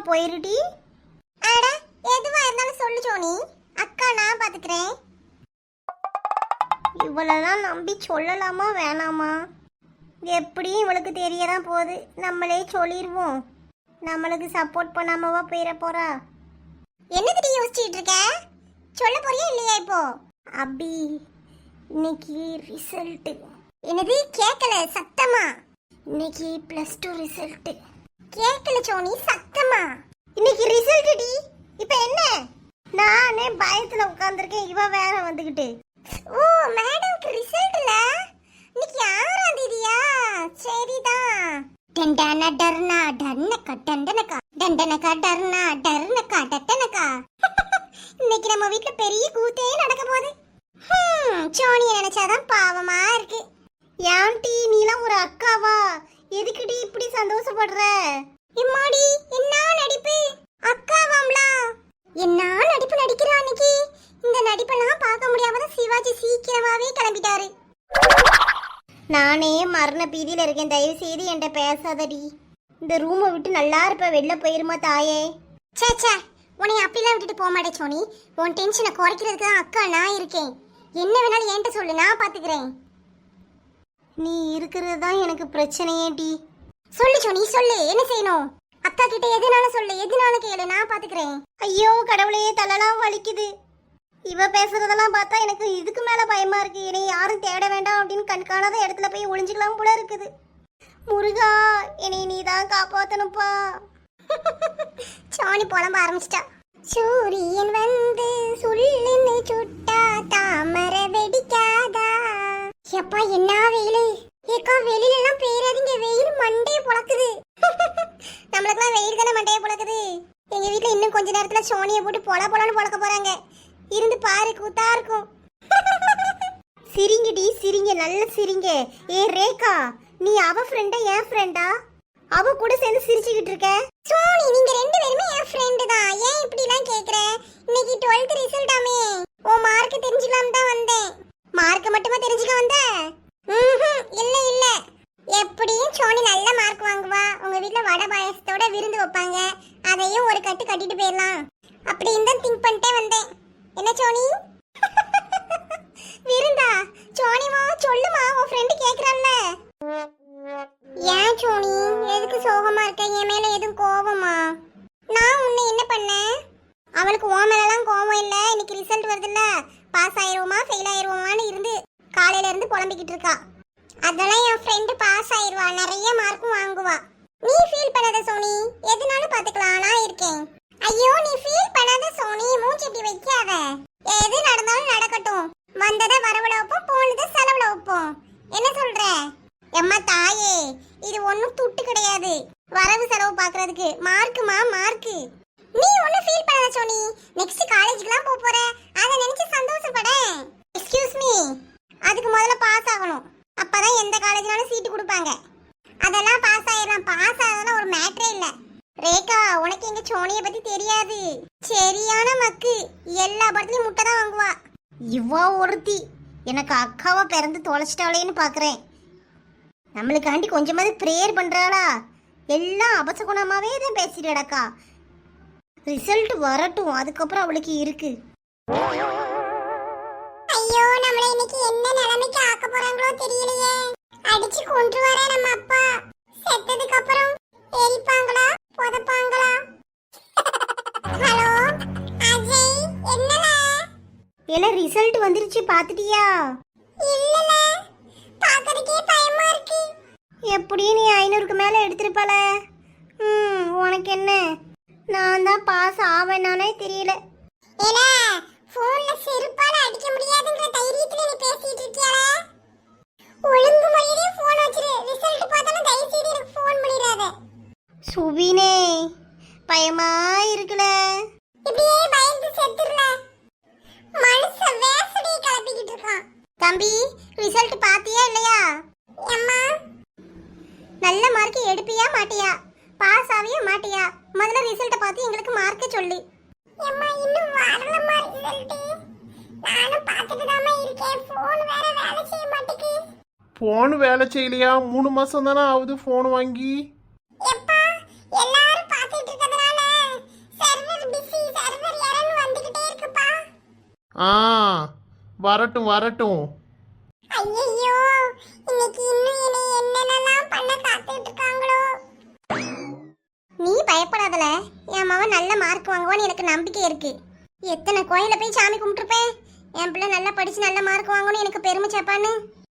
போயிருடி. அட எதுவா இருந்தாலும் சொல்லு சோனி, அக்கா நான் பாத்துக்கிறேன். இவளெல்லாம் நம்பி சொல்லலாமா வேணாமா? எப்படியும் இவளுக்கு தெரியதான் போகுது. நம்மளே சொல்லிடுவோம். நம்மளுக்கு சப்போர்ட் பண்ணாமவா போயிட போறா? என்னது யோசிச்சுட்டு இருக்க? சொல்ல போறியா இல்லையா இப்போ? அபி, இன்னைக்கு ரிசல்ட். என்னது கேட்கல சத்தமா? இன்னைக்கு +2 ரிசல்ட். கேட்கல சோனி சத்தமா? இன்னைக்கு ரிசல்ட் டி. இப்போ என்ன? நானே பயத்துல உட்கார்ந்திருக்கேன், இவ வேற வந்துகிட்டு. ஓ மேடம்க்கு ரிசல்ட்ல இன்னைக்கு 6ஆம் தேதியா? சரிதான். டண்டன டர்னா டர்னக்கா டண்டனக்கா டண்டனக்கா டர்னா டர்னக்கா டட்டனக்கா. இன்னைக்கு நம்ம வீட்ல பெரிய கூத்தே நடக்க போகுது. சோனியை நினைச்சாதான் பாவமா இருக்கு. ஏன்டி நீலாம் ஒரு அக்காவா? எதுக்குடி இப்படி சந்தோஷப்படுற? இம்மாடி என்ன நடிப்பு! அக்காவாம்லா என்ன நடிப்பு நடிக்கிறா அன்னைக்கு. இந்த நடிப்பெல்லாம் பார்க்க முடியாமதான் சிவாஜி சீக்கிரமாவே கிளம்பிட்டாரு. நானே மரண பீதியில இருக்கேன். தயவு செய்து என்கிட்ட பேசாதடி. இந்த ரூமை விட்டு நல்லா இருப்ப, வெளில போயிருமா தாயே. சே உன்னை அப்படிலாம் விட்டுட்டு போக மாட்டேன் சோனி. உன் டென்ஷனை குறைக்கிறதுக்கு தான் அக்கா நான் இருக்கேன். என்ன வேணாலும் என்கிட்ட சொல்லு, நான் பாத்துக்கிறேன். நீ இருக்கிறது தான் எனக்கு பிரச்சனையே டி. சொல்லு சோனி சொல்லு, என்ன செய்யணும்? அக்கா கிட்ட எதுனாலும் சொல்லு, எதுனாலும் கேளு, நான் பாத்துக்கிறேன். ஐயோ கடவுளே, தலைலாம் வலிக்குது. இவ பேசுறதெல்லாம் பார்த்தா எனக்கு இதுக்கு மேல பயமா இருக்கு. என்னை யாரும் தேட வேண்டாம் அப்படின்னு கண்காணாத இடத்துல போய் ஒளிஞ்சுக்கலாம் போல இருக்குது. முருகா, என்னை நீ தான் காப்பாத்தணுப்பா. சோனி புலம்ப ஆரம்பிச்சிட்டா. சூரியன் வந்து சுள்ளுன்னு சுட்டா தாமரை வெடிக்காதா? எப்பா என்ன வெயிலு! ஏக்கா வெளியில எல்லாம் பேராதீங்க, வெயில் மண்டையை புழக்குது. நம்மளுக்குலாம் வெயில் தானே மண்டையை புழக்குது. எங்க வீட்டுல இன்னும் கொஞ்ச நேரத்துல சோனியை போட்டு பொலன்னு புழக்க போறாங்க. இருந்து பாரு, கூத்தா இருக்கும். சிரிங்கடி சிரிங்க, நல்ல சிரிங்க. ஏ ரேகா, நீ அவ ஃப்ரெண்டா என் ஃப்ரெண்டா? அவ கூட சேர்ந்து சிரிச்சுக்கிட்டு இருக்க. சோனி நீங்க ரெண்டு பேருமே என் ஃப்ரெண்டு தான். ஏன் இப்படி எல்லாம் கேக்குற? இன்னைக்கு 12th ரிசல்ட் ஆமே. ஓ மார்க் தெரிஞ்சுக்கலாம் தான் வந்தேன். மார்க் மட்டுமா தெரிஞ்சுக்க வந்த? இல்ல எப்படியும் சோனி நல்ல மார்க் வாங்குவா. உங்க வீட்ல வடை பாயசத்தோட விருந்து வைப்பாங்க, அதையும் ஒரு கட்டு கட்டிட்டு போயிடலாம் அப்படின்னு தான் திங்க் பண்ணிட்டே வந்தேன். என்ன சோனி? விருந்தா? சோனிமா சொல்லுமா, உன் ஃப்ரெண்டு கேக்குறான்ல. ஏன் சோனி எதுக்கு சோகமா இருக்க? என் மேல எதுவும் கோபமா? நான் உன்னை என்ன பண்ணேன்? அவளுக்கு உன் மேலாம் கோபம் இல்ல. இன்னைக்கு ரிசல்ட் வருதுல்ல, பாஸ் ஆயிருவோமா ஃபெயில் ஆயிருவோமான்னு இருந்து காலையில இருந்து புலம்பிக்கிட்டு இருக்கா. அதெல்லாம் என் ஃப்ரெண்டு பாஸ் ஆயிருவா, நிறைய மார்க்கும் வாங்குவா. நீ ஃபீல் பண்ணாத சோனி, எதுனாலும் பாத்துக்கலாம், நான் இருக்கேன். ஐயோ நீ ஃபீல் பண்ணாத சோனி, மூஞ்சி இப்படி வைக்காத. எது நடந்தாலும் நடக்கட்டும். வந்ததை வரவுல வைப்போம், போனதை செலவுல வைப்போம். என்ன சொல்ற? எம்மா தாயே, இது ஒன்னும் துட்டு கிடையாது வரவு செலவு பாக்குறதுக்கு. மார்க்குமா மார்க்கு. நீ ஒன்னும் ஃபீல் பண்ணாத சோனி. நெக்ஸ்ட் காலேஜ்க்குலாம் போற, அதை நினைச்சு சந்தோஷப்பட. எக்ஸ்கியூஸ் மீ, அதுக்கு முதல்ல பாஸ் ஆகணும். அப்பதான் எந்த காலேஜ்னாலும் சீட்டு கொடுப்பாங்க. அதெல்லாம் பாஸ் ஆயிடலாம். பாஸ் ஆகலாம் ஒரு மேட்டரே இல்ல. ரேகா, உனக்கு எங்க சோனியை பத்தி தெரியாது. சரியான மக்கு, எல்லா படத்துலயும் முட்டை தான் வாங்குவா. இவா ஒருத்தி எனக்கு அக்காவா பிறந்து தொலைச்சிட்டாளேன்னு பாக்குறேன். நம்மளுக்காண்டி கொஞ்சமாவது ப்ரேயர் பண்றாளா? எல்லாம் அபசகுணமாவே தான் பேசிட்டடக்கா. ரிசல்ட் வரட்டும், அதுக்கப்புறம் அவளுக்கு இருக்கு. ஐயோ நம்மள இன்னைக்கு என்ன நிலைமைக்கு ஆக்க போறாங்களோ தெரியலையே. அடிச்சு கொன்று வர நம்ம அப்பா. செத்ததுக்கு அப்புறம் எரிப்பாங்களா புதைப்பாங்களா? ஹலோ அஜய், என்னல? எல்லாம் ரிசல்ட் வந்துருச்சு, பாத்துட்டியா? இல்லல, பாக்கிறதுக்கே பயமா இருக்கு. எப்படியும் நீ 500க்கு மேல எடுத்திருப்பல. உனக்கு என்ன? நான் தான் பாஸ் ஆவேனானே தெரியல. ஏல போன்ல செருப்பால அடிக்க முடியாதுங்கற தைரியத்துல நீ பேசிட்டு இருக்கியால? ஒழுங்கு மரியாதையா போன் வச்சிரு. ரிசல்ட் பார்த்தாலும் தயவு செய்து எனக்கு போன் பண்ணிராத. சுபினே, பயமா இருக்குல. இப்படியே பயந்து செத்துறல. மனுஷ வேசடி கிளப்பிக்கிட்டு இருக்கான். தம்பி, ரிசல்ட் பாத்தியா இல்லையா? அம்மா நல்ல மார்க் எடுப்பியா மாட்டியா? பாஸ் ஆவியா மாட்டியா? முதல்ல ரிசல்ட் பார்த்து எங்களுக்கு மார்க்க சொல்லு. அம்மா இன்னும் வரலமா ரிசல்ட். நானும் பார்த்துட்டு தான் இருக்கேன். போன் வேற வேலை செய்ய மாட்டேங்குது. போன் வேலை செய்யலையா? 3 மாசம் தானே ஆகுது போன் வாங்கி. எப்பா எல்லாரும் பார்த்துட்டு இருக்கறதுனால ஆ வரட்டும் வரட்டும். ஐயோ இன்னைக்கு இன்னும் என்னை என்னென்னலாம் பண்ண காத்துட்டு இருக்காங்களோ. நீ பயப்படாதல, என் மவன் நல்ல மார்க் வாங்குவான்னு எனக்கு நம்பிக்கை இருக்கு. எத்தனை கோயில போய் சாமி கும்பிட்டுருப்பேன், என் பிள்ளை நல்லா படிச்சு நல்ல மார்க் வாங்கணும் எனக்கு பெருமை சேப்பான்னு.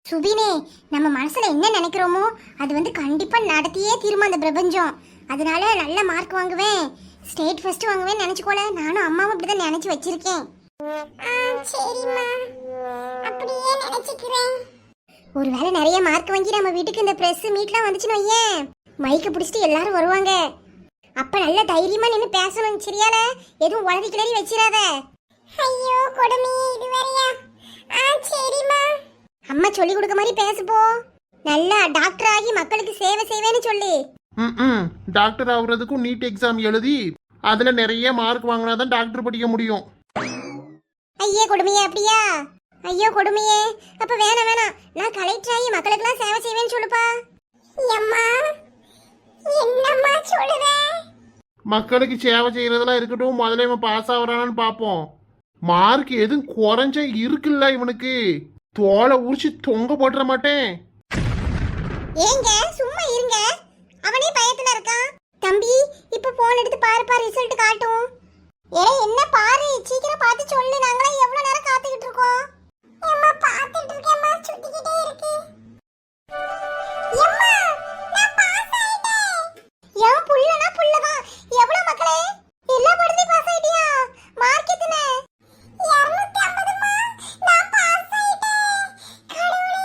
சுபினே, நம்ம மனசுல என்ன நினைக்கிறோமோ அது கண்டிப்பா நடத்தியே தீருமா அந்த பிரபஞ்சம். அதனால நல்ல மார்க் வாங்குவேன், ஸ்டேட் ஃபர்ஸ்ட் வாங்குவேன் நினைச்சுக்கோல. நானும் அம்மாவும் இப்படிதான் நினைச்சு வச்சிருக்கேன். சரிம்மா, அப்படியே நினைச்சுக்கிறேன். ஒருவேளை நிறைய மார்க் வாங்கி நம்ம வீட்டுக்கு இந்த பிரஸ் மீட்லாம் வந்துச்சுன்னு வையேன், மைக்க பிடிச்சிட்டு எல்லாரும் வருவாங்க. அப்ப நல்ல தைரியமா நின்னு பேசணும், சரியால? எதுவும் உளறி கிளறி வச்சிராத. ஐயோ கொடுமையே, இது வேறயா? சரிம்மா. அம்மா சொல்லி கொடுக்க மாதிரி பேசுப்போ. நல்லா டாக்டர் ஆகி மக்களுக்கு சேவை செய்வேன்னு சொல்லு. ம் டாக்டர் ஆகுறதுக்கும் நீட் எக்ஸாம் எழுதி அதில் நிறைய மார்க் வாங்கினா தான் டாக்டர் படிக்க முடியும். ஐயே கொடுமையே, அப்படியா? ஐயோ கொடுமையே, அப்ப வேணாம் வேணாம், நான் கலெக்டர் ஆகி மக்களுக்கெல்லாம் சேவை செய்வேன்னு சொல்லுப்பா. அம்மா என்னம்மா சொல்லுற? மக்களுக்கு சேவை செய்யறதெல்லாம் இருக்கட்டும், முதல்ல இவன் பாஸ் ஆகுறானான்னு பார்ப்போம். மார்க் எதுவும் குறைஞ்ச இருக்குல்ல இவனுக்கு, தோலை உரிச்சு தொங்க போட்டுற மாட்டேன். ஏங்க சும்மா இருங்க, அவனே பயத்துல இருக்கான். தம்பி இப்ப போன் எடுத்து பாருப்பா, ரிசல்ட் காட்டும். என்ன பாரு, சீக்கிரம் பார்த்து சொல்லு, நாங்களே எவ்வளவு நேரம் காத்துக்கிட்டு இருக்கோம். அம்மா பார்த்துட்டு இருக்கேம்மா, சுத்திக்கிட்டே இருக்கு. அம்மா நான் பாஸ் ஆயிட்டேன். என் புள்ளனா புள்ளதான். எவ்வளவு மக்களே, எல்லா படத்தையும் பாஸ் ஆயிட்டியா? மார்க் எத்தனை? 250மா. நான் பாஸ் ஆயிட்டேன். கடவுளே,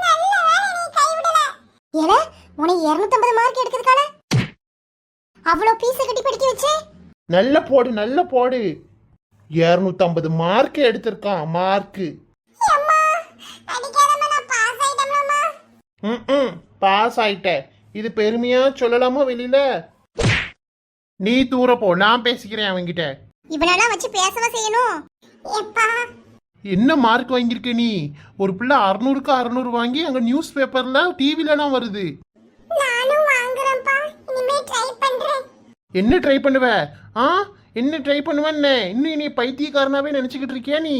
நல்ல வேளை நீ கைவிடல. ஏல உன்னை 250 மார்க் எடுக்கிறதுக்கால அவ்வளவு பீஸ கட்டி படிக்க வச்சே. நல்ல போடு நல்ல போடு, 250 மார்க் எடுத்திருக்கான். மார்க்கு பாஸ் ஆயிட்ட. இது பெருமையா சொல்லலாமா வெளியில? நீ தூர போ, நான் பேசிக்கிறேன் அவன்கிட்ட. இவனெல்லாம் வச்சு பேசவா செய்யணும்? என்ன மார்க் வாங்கியிருக்க நீ? ஒரு பிள்ளை 600க்கு 600 வாங்கி அங்க நியூஸ் பேப்பர்ல டிவிலலாம் வருது. நானும் வாங்குறேன்ப்பா, இனிமே ட்ரை பண்றேன். என்ன ட்ரை பண்ணுவ? என்ன ட்ரை பண்ணுவேன்னு இன்னும் நீ பைத்தியக்காரனாவே நினைச்சுக்கிட்டு இருக்கியா? நீ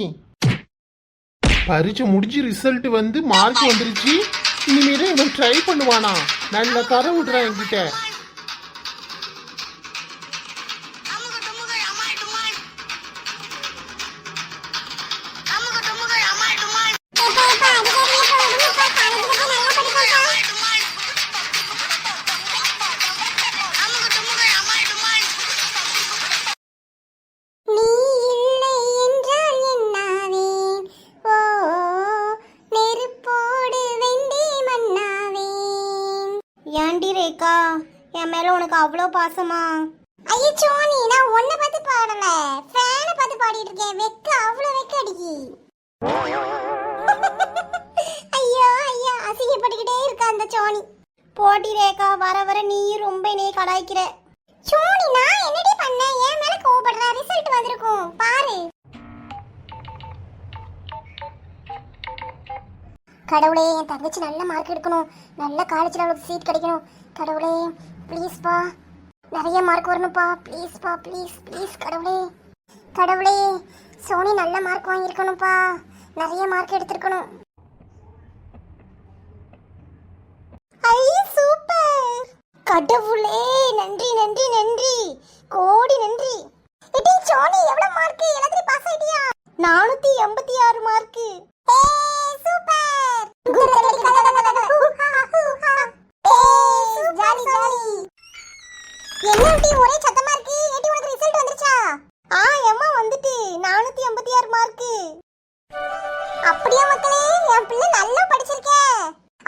பரீட்சை முடிஞ்சு ரிசல்ட் வந்து மார்க் வந்துருச்சு, இனிமேதான் இவன் ட்ரை பண்ணுவானா? நல்ல கரை விடுறான் என்கிட்ட. ஏண்டி ரேகா, என் மேல உனக்கு அவ்வளோ பாசமா? ஐயோ சோனி, நான் ஒன்ன பார்த்து பாடல, ஃபேனை பார்த்து பாடிட்டு இருக்கேன். வெக்க அவ்வளவு வெக்க அடிக்கி. ஐயோ ஐயா, அசிங்கப்பட்டுக்கிட்டே இருக்கா அந்த சோனி. போட்டி ரேகா, வர வர நீயும் ரொம்ப என்னைய கலாய்க்கிற. சோனி நான் என்னடி பண்ணேன்? என் மேல கோவப்படுற? ரிசல்ட் வந்திருக்கும் பாரு. கடவுளே, என் தங்கச்சி நல்ல மார்க் எடுக்கணும், நல்ல காலேஜில் அவளுக்கு சீட் கிடைக்கணும். கடவுளே ப்ளீஸ் பா, நிறைய மார்க் வரணும்ப்பா, ப்ளீஸ் பா, ப்ளீஸ் ப்ளீஸ் கடவுளே. கடவுளே, சோனி நல்ல மார்க் வாங்கியிருக்கணும்ப்பா, நிறைய மார்க் எடுத்திருக்கணும். ஐ சூப்பர்! கடவுளே, நன்றி நன்றி நன்றி, கோடி நன்றி. இடி சோனி எவ்வளவு மார்க்? எல்லாத்தையும் பாஸ் ஆயிட்டியா? 486 மார்க்கு. சூப்பர்! Jolly jolly. என்ன டி ஒரே சத்தமா இருக்கு? ஏடி உனக்கு ரிசல்ட் வந்துருச்சா? அம்மா வந்துட்டு 486 மார்க்கு. அப்படியே மக்களே, என் பிள்ளை நல்லா படிச்சிருக்கே.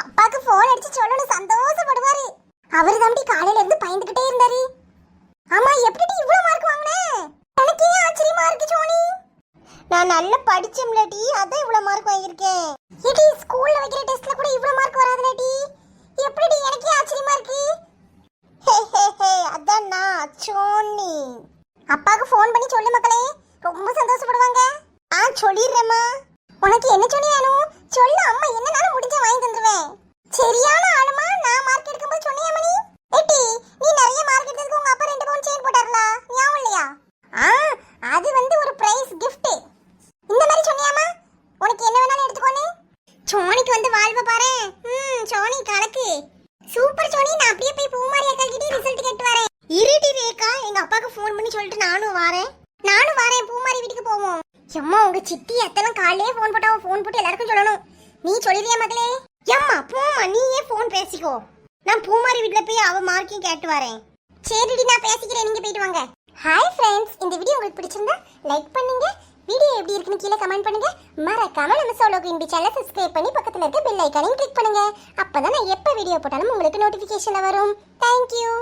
அப்பாக்கு போன் அடிச்சு சொல்லணும், சந்தோஷப்படுவாரு. அவர் தாண்டி காலையில இருந்து பயந்துகிட்டே இருந்தாரு. ஆமா, எப்படி இவ்வளவு மார்க் வாங்குனே? எனக்கு ஏன் ஆச்சரியமா இருக்கு சோனி. நான் நல்லா படிச்சேன்லடி, அதான் இவ்வளவு மார்க் வாங்கியிருக்கேன். ஏடி ஸ்கூல்ல வைக்கிற டெஸ்ட்ல கூட இவ்வளவு மார்க் வராதுலடி, எப்படி? எனக்கே ஆச்சரியமா இருக்கு. அதான் நான் சோனி. அப்பாக்கு ஃபோன் பண்ணி சொல்லு மக்களே, ரொம்ப சந்தோஷப்படுவாங்க. சொல்லிடுறேம்மா. உனக்கு என்ன சொல்லி வேணும் சொல்லு, அம்மா என்னனாலும் முடிஞ்ச வாங்கி தந்துருவேன். சரியான ஆளுமா, நான் மார்க் எடுக்கும்போது சொன்னியாமா நீ? ஏட்டி நீ நிறைய மார்க் எடுத்ததுக்கு உங்க அப்பா 2 பவுன் செயின் போட்டாருல, ஞாபகம் இல்லையா? அது ஒரு பிரைஸ் gift. சொல்லிட்டு நானும் வரேன். பூமாரி வீட்டுக்கு போவோம். எம்மா உங்க சித்தி அத்தெல்லாம் காலையே ஃபோன் போட்டு எல்லாருக்கும் சொல்லணும். நீ சொல்லிடுறியா மகளே? ஏம்மா போம்மா, நீயே ஃபோன் பேசிக்கோ. நான் பூமாரி வீட்ல போய் அவ மார்க்கையும் கேட்டு வரேன். சரிடி, நான் பேசிக்கிறேன், நீங்க போயிட்டு வாங்க. ஹாய் ஃப்ரெண்ட்ஸ், இந்த வீடியோ உங்களுக்கு பிடிச்சிருந்தா லைக் பண்ணுங்க. வீடியோ எப்படி இருக்குன்னு கீழே கமெண்ட் பண்ணுங்க. மறக்காம நம்ம சோலோ குயின் சேனலை சப்ஸ்கிரைப் பண்ணி பக்கத்துல இருக்க பெல் ஐகானையும் கிளிக் பண்ணுங்க. அப்பதான் நான் எப்ப வீடியோ போட்டாலும் உங்களுக்கு நோட்டிபிகேஷன்ல வரும். தேங்க்யூ.